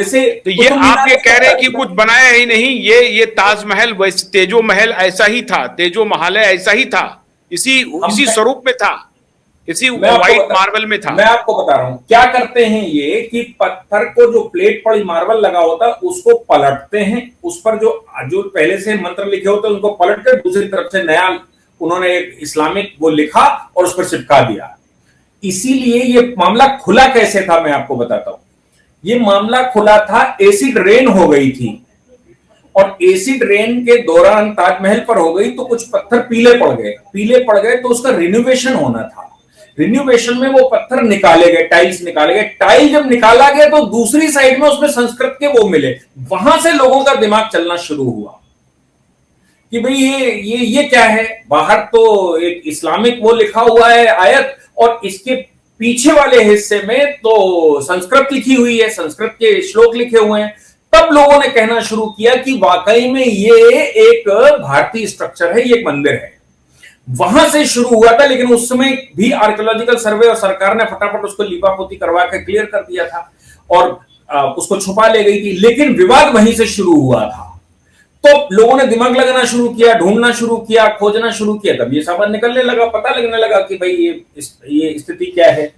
जैसे तो ये आप ये कह रहे हैं कि कुछ बनाया ही नहीं, ये ताजमहल वैसे तेजो महल ऐसा ही था, तेजो महल ऐसा ही था, इसी हम इसी स्वरूप में था, इसी मैं आपको व्हाइट बता मार्बल में था। मैं आपको बता रहा हूं क्या करते हैं ये कि पत्थर को जो प्लेट पर मार्बल लगा होता है उसको पलटते हैं, उस पर जो जो पहले से मंत्र लिखे होते हैं उनको पलट कर दूसरी तरफ से नया उन्होंने एक इस्लामिक वो लिखा और उस पर चिपका दिया। इसीलिए ये मामला खुला कैसे था मैं आपको बताता हूं। ये मामला खुला था, एसिड रेन हो गई थी और एसिड रेन के दौरान ताजमहल पर हो गई तो कुछ पत्थर पीले पड़ गए तो उसका रिनोवेशन होना था। रिन्यूवेशन में वो पत्थर निकाले गए, टाइल्स निकाले गए। टाइल जब निकाला गया तो दूसरी साइड में उसमें संस्कृत के वो मिले, वहां से लोगों का दिमाग चलना शुरू हुआ कि भाई ये क्या है। बाहर तो एक इस्लामिक वो लिखा हुआ है आयत और इसके पीछे वाले हिस्से में तो संस्कृत लिखी हुई है, संस्कृत के श्लोक लिखे हुए हैं। तब लोगों ने कहना शुरू किया कि वाकई में ये एक भारतीय स्ट्रक्चर है, ये एक मंदिर है। वहां से शुरू हुआ था, लेकिन उस समय भी आर्कियोलॉजिकल सर्वे और सरकार ने फटाफट उसको लीपापोती करवा के क्लियर कर दिया था और उसको छुपा ले गई थी, लेकिन विवाद वहीं से शुरू हुआ था। तो लोगों ने दिमाग लगाना शुरू किया, ढूंढना शुरू किया, खोजना शुरू किया, तब ये सामान निकलने लगा, पता लगने लगा कि भाई ये स्थिति क्या है।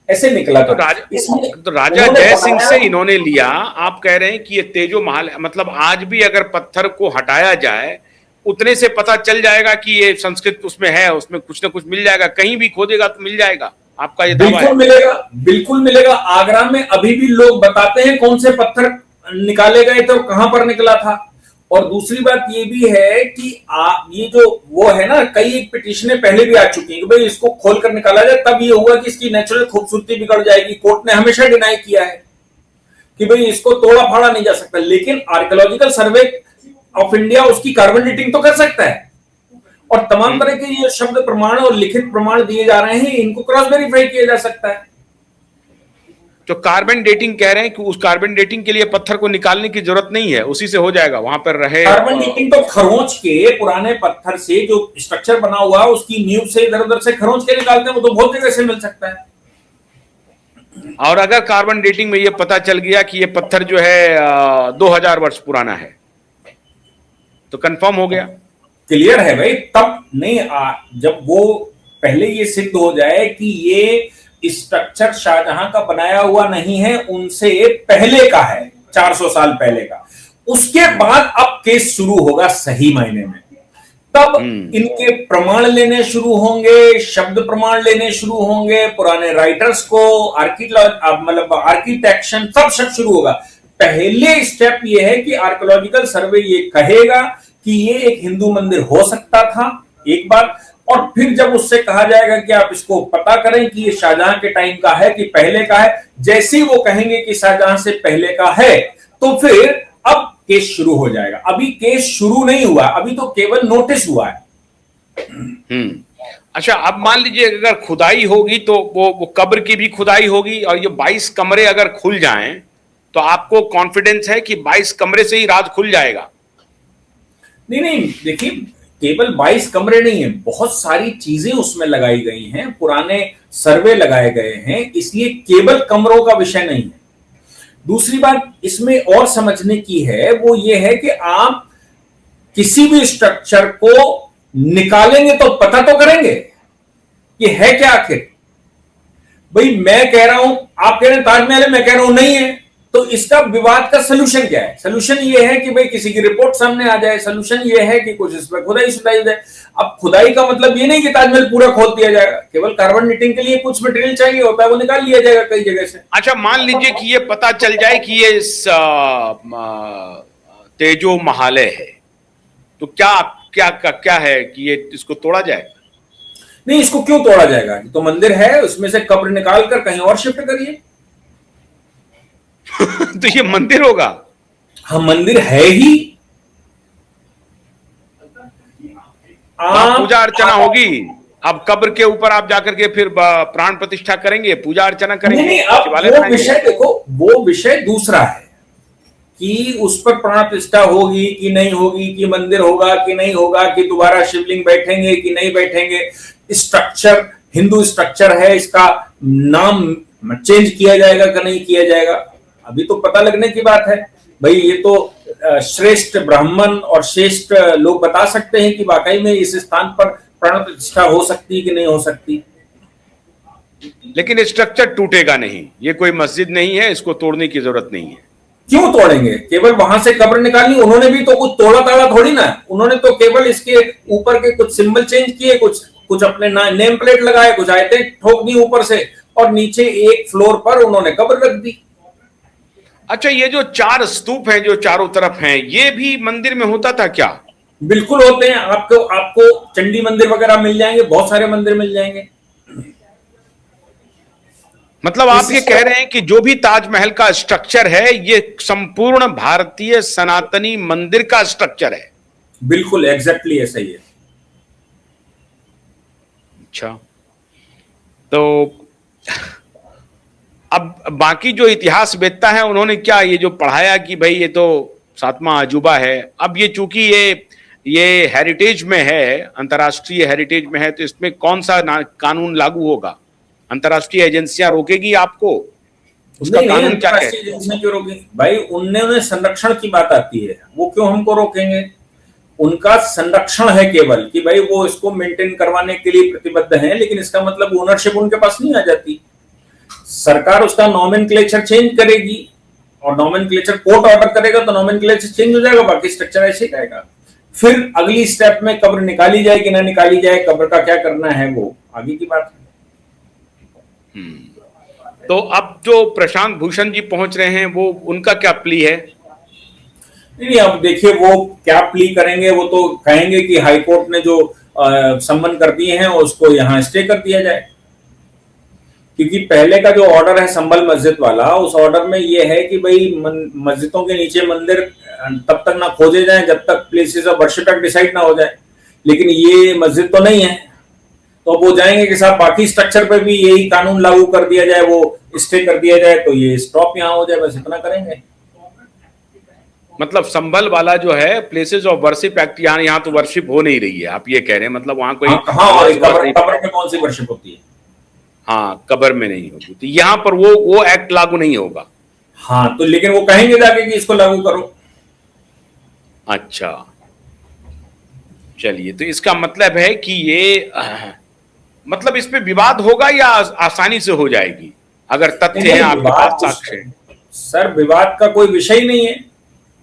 ऐसे निकला तो था। तो राजा जय सिंह से इन्होंने लिया। आप कह रहे हैं कि ये तेजो महल, मतलब आज भी अगर पत्थर को हटाया जाए उतने से पता चल जाएगा कि ये संस्कृत उसमें है, उसमें कुछ ना कुछ मिल जाएगा, कहीं भी खोदेगा तो मिल जाएगा, आपका ये दावा है? बिल्कुल मिलेगा, बिल्कुल मिलेगा। आगरा में अभी भी लोग बताते हैं कौन से पत्थर निकाले गए थे और कहां पर निकला था। और दूसरी बात ये भी है कि ये जो वो है ना, कई एक पिटीशनें पहले भी आ चुकी हैं कि भाई इसको खोल कर निकाला जाए, तब ये हुआ कि इसकी नेचुरल खूबसूरती बिगड़ जाएगी। कोर्ट ने हमेशा डिनाई किया है कि भाई इसको तोड़ा फाड़ा नहीं जा सकता, लेकिन आर्कियोलॉजिकल सर्वे ऑफ इंडिया उसकी कार्बन डेटिंग तो कर सकता है और तमाम तरह के ये शब्द प्रमाण और लिखित प्रमाण दिए जा रहे हैं, इनको क्रॉस वेरीफाई किया जा सकता है। जो कार्बन डेटिंग कह रहे हैं कि उस कार्बन डेटिंग के लिए पत्थर को निकालने की जरूरत नहीं है, उसी से हो जाएगा, वहां पर रहे। कार्बन डेटिंग तो खरोंच के पुराने पत्थर से जो स्ट्रक्चर बना हुआ है उसकी नींव से इधर उधर से खरोंच के निकालते हैं, वो तो बहुत जगह से मिल सकता है। और अगर कार्बन डेटिंग में ये पता चल गया कि ये पत्थर जो है 2000 वर्ष पुराना है तो कंफर्म हो गया, क्लियर है भाई। तब नहीं जब वो पहले ये सिद्ध हो जाए कि ये स्ट्रक्चर शाहजहां का बनाया हुआ नहीं है, उनसे पहले का है, 400 साल पहले का, उसके बाद अब केस शुरू होगा सही मायने में। तब इनके प्रमाण लेने शुरू होंगे, शब्द प्रमाण लेने शुरू होंगे, पुराने राइटर्स को मतलब आर्किटेक्शन सब शुरू होगा। पहले स्टेप ये है कि आर्कियोलॉजिकल सर्वे ये कहेगा कि ये एक हिंदू मंदिर हो सकता था, एक बात। और फिर जब उससे कहा जाएगा कि आप इसको पता करें कि ये शाहजहां के टाइम का है कि पहले का है, जैसे ही वो कहेंगे कि शाहजहां से पहले का है तो फिर अब केस शुरू हो जाएगा। अभी केस शुरू नहीं हुआ, अभी तो केवल नोटिस हुआ है। अच्छा, अब मान लीजिए अगर खुदाई होगी तो वो कब्र की भी खुदाई होगी और ये 22 कमरे अगर खुल जाएं तो आपको कॉन्फिडेंस है कि 22 कमरे से ही राज खुल जाएगा? नहीं, देखिए, केवल 22 कमरे नहीं है, बहुत सारी चीजें उसमें लगाई गई हैं, पुराने सर्वे लगाए गए हैं, इसलिए केवल कमरों का विषय नहीं है। दूसरी बात इसमें और समझने की है, वो ये है कि आप किसी भी स्ट्रक्चर को निकालेंगे तो पता तो करेंगे कि है क्या आखिर। भाई मैं कह रहा हूं, आप कह रहे हैं ताजमहल है, मैं कह रहा हूं नहीं है, तो इसका विवाद का सलूशन क्या है? सलूशन ये है कि भाई किसी की रिपोर्ट सामने आ जाए, सलूशन ये है कि कुछ इसमें खुदाई सुधाई हो जाए। अब खुदाई का मतलब ये नहीं कि ताजमहल पूरा खोद दिया जाएगा, केवल कार्बन डेटिंग के लिए कुछ मटेरियल चाहिए होता है, वो निकाल लिया जाएगा कई जगह से। अच्छा, मान लीजिए कि ये पता चल जाए कि ये तेजो महालय है, तो क्या है कि ये इसको तोड़ा जाए? नहीं, इसको क्यों तोड़ा जाएगा? तो मंदिर है, उसमें से कब्र निकाल कर कहीं और शिफ्ट करिए। तो ये मंदिर होगा? हाँ, मंदिर है ही। पूजा अर्चना होगी। अब कब्र के ऊपर आप जाकर के फिर प्राण प्रतिष्ठा करेंगे, पूजा अर्चना करेंगे? नहीं, अब वो विषय देखो, वो विषय दूसरा है कि उस पर प्राण प्रतिष्ठा होगी कि नहीं होगी, कि मंदिर होगा कि नहीं होगा, कि दोबारा शिवलिंग बैठेंगे कि नहीं बैठेंगे। स्ट्रक्चर हिंदू स्ट्रक्चर है, इसका नाम चेंज किया जाएगा कि नहीं किया जाएगा। अभी तो पता लगने की बात है। भाई ये तो श्रेष्ठ ब्राह्मण और श्रेष्ठ लोग बता सकते हैं कि वाकई में इस स्थान पर प्राण प्रतिष्ठा हो सकती कि नहीं हो सकती। लेकिन स्ट्रक्चर टूटेगा नहीं, ये कोई मस्जिद नहीं है, इसको तोड़ने की जरूरत नहीं है। क्यों तोड़ेंगे? केवल वहां से कब्र निकाली, उन्होंने भी तो कुछ तोड़ा ताड़ा थोड़ी ना, उन्होंने तो केवल इसके ऊपर के कुछ सिंबल चेंज किए, कुछ अपने नेम प्लेट लगाए, कुछ आयतें ठोक दी ऊपर से, और नीचे एक फ्लोर पर उन्होंने कब्र रख दी। अच्छा, ये जो 4 स्तूप हैं जो चारों तरफ हैं, ये भी मंदिर में होता था क्या? बिल्कुल होते हैं। आपको चंडी मंदिर वगैरह मिल जाएंगे, बहुत सारे मंदिर मिल जाएंगे। मतलब आप ये कह रहे हैं कि जो भी ताजमहल का स्ट्रक्चर है, ये संपूर्ण भारतीय सनातनी मंदिर का स्ट्रक्चर है? बिल्कुल एग्जैक्टली ऐसा ही है। अच्छा, तो अब बाकी जो इतिहासवेत्ता है उन्होंने क्या ये जो पढ़ाया कि भाई ये तो 7वां अजूबा है, अब ये चूंकि ये हेरिटेज में है, अंतर्राष्ट्रीय हेरिटेज में है, तो इसमें कौन सा कानून लागू होगा? अंतर्राष्ट्रीय एजेंसियां रोकेगी आपको? उसका कानून क्या है? एजेंसियां क्यों रोकेंगी भाई? उन्होंने संरक्षण की बात आती है, वो क्यों हमको रोकेंगे? उनका संरक्षण है केवल कि भाई वो इसको मेंटेन करवाने के लिए प्रतिबद्ध हैं, लेकिन इसका मतलब ओनरशिप उनके पास नहीं आ जाती। सरकार उसका नॉमेनक्लेचर चेंज करेगी, और नॉमेनक्लेचर कोर्ट ऑर्डर करेगा तो नॉमेनक्लेचर चेंज हो जाएगा, बाकी स्ट्रक्चर ऐसे ही रहेगा। फिर अगली स्टेप में कब्र निकाली जाए कि ना निकाली जाए, कब्र का क्या करना है वो आगे की बात है। तो अब जो प्रशांत भूषण जी पहुंच रहे हैं, वो उनका क्या प्ली है? नहीं, अब देखिए वो क्या प्ली करेंगे। वो तो कहेंगे कि हाईकोर्ट ने जो सम्मन कर दिए हैं उसको यहाँ स्टे कर दिया जाए, क्योंकि पहले का जो ऑर्डर है संभल मस्जिद वाला, उस ऑर्डर में ये है कि भाई मस्जिदों के नीचे मंदिर तब तक ना खोजे जाएं जब तक प्लेसेस ऑफ वर्शिप तक डिसाइड ना हो जाए। लेकिन ये मस्जिद तो नहीं है, तो वो जाएंगे कि साहब बाकी स्ट्रक्चर पे भी यही कानून लागू कर दिया जाए, वो स्टे कर दिया जाए, तो ये स्टॉप यहाँ हो जाए, बस इतना करेंगे। मतलब संभल वाला जो है प्लेसेस ऑफ वर्शिप एक्ट, यहाँ तो वर्शिप हो नहीं रही है, आप ये कह रहे हैं? मतलब वहां कोई कब्र में कौन सी वर्शिप होती है? हाँ, कब्र में नहीं होती, तो यहाँ पर वो एक्ट लागू नहीं होगा। हाँ, तो लेकिन वो कहेंगे जाके कि इसको लागू करो। अच्छा, चलिए, तो इसका मतलब है कि ये मतलब इसमें विवाद होगा या आसानी से हो जाएगी अगर तथ्य है आपके पास, साक्ष्य है? सर, विवाद का कोई विषय नहीं है।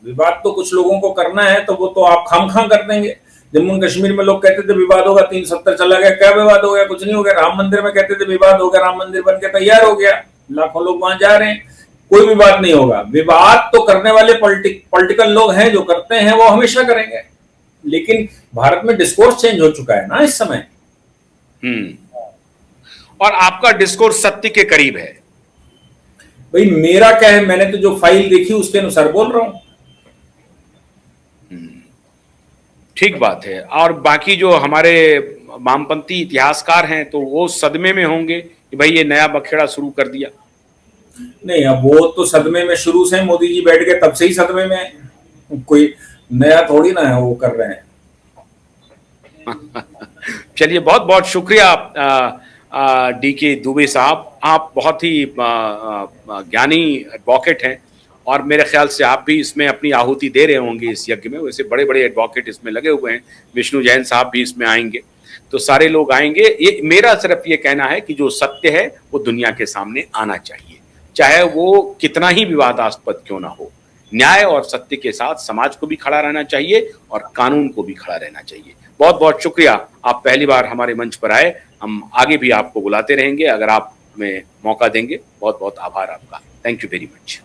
विवाद तो कुछ लोगों को करना है, तो वो तो आप खामखा कर देंगे। जम्मू कश्मीर में लोग कहते थे विवाद होगा, 370 चला गया, क्या विवाद हो गया? कुछ नहीं हो गया। राम मंदिर में कहते थे विवाद हो गया, राम मंदिर बन के तैयार हो गया, लाखों लोग वहां जा रहे हैं, कोई विवाद नहीं होगा। विवाद तो करने वाले पॉलिटिकल लोग हैं, जो करते हैं वो हमेशा करेंगे। लेकिन भारत में डिस्कोर्स चेंज हो चुका है ना इस समय। और आपका डिस्कोर्स सत्य के करीब है। भाई मेरा क्या है, मैंने तो जो फाइल देखी उसके अनुसार बोल रहा हूं। ठीक बात है। और बाकी जो हमारे वामपंथी इतिहासकार हैं तो वो सदमे में होंगे कि भाई ये नया बखेड़ा शुरू कर दिया। नहीं, अब वो तो सदमे में शुरू से मोदी जी बैठ गए तब से ही सदमे में, कोई नया थोड़ी ना है वो कर रहे हैं। चलिए, बहुत बहुत शुक्रिया डीके दुबे साहब, आप बहुत ही ज्ञानी एडवोकेट हैं, और मेरे ख्याल से आप भी इसमें अपनी आहुति दे रहे होंगे इस यज्ञ में। वैसे बड़े बड़े एडवोकेट इसमें लगे हुए हैं, विष्णु जैन साहब भी इसमें आएंगे, तो सारे लोग आएंगे। ये मेरा सिर्फ ये कहना है कि जो सत्य है वो दुनिया के सामने आना चाहिए, चाहे वो कितना ही विवादास्पद क्यों ना हो। न्याय और सत्य के साथ समाज को भी खड़ा रहना चाहिए और कानून को भी खड़ा रहना चाहिए। बहुत बहुत शुक्रिया, आप पहली बार हमारे मंच पर आए, हम आगे भी आपको बुलाते रहेंगे अगर आप हमें मौका देंगे। बहुत बहुत आभार आपका। Thank you very much.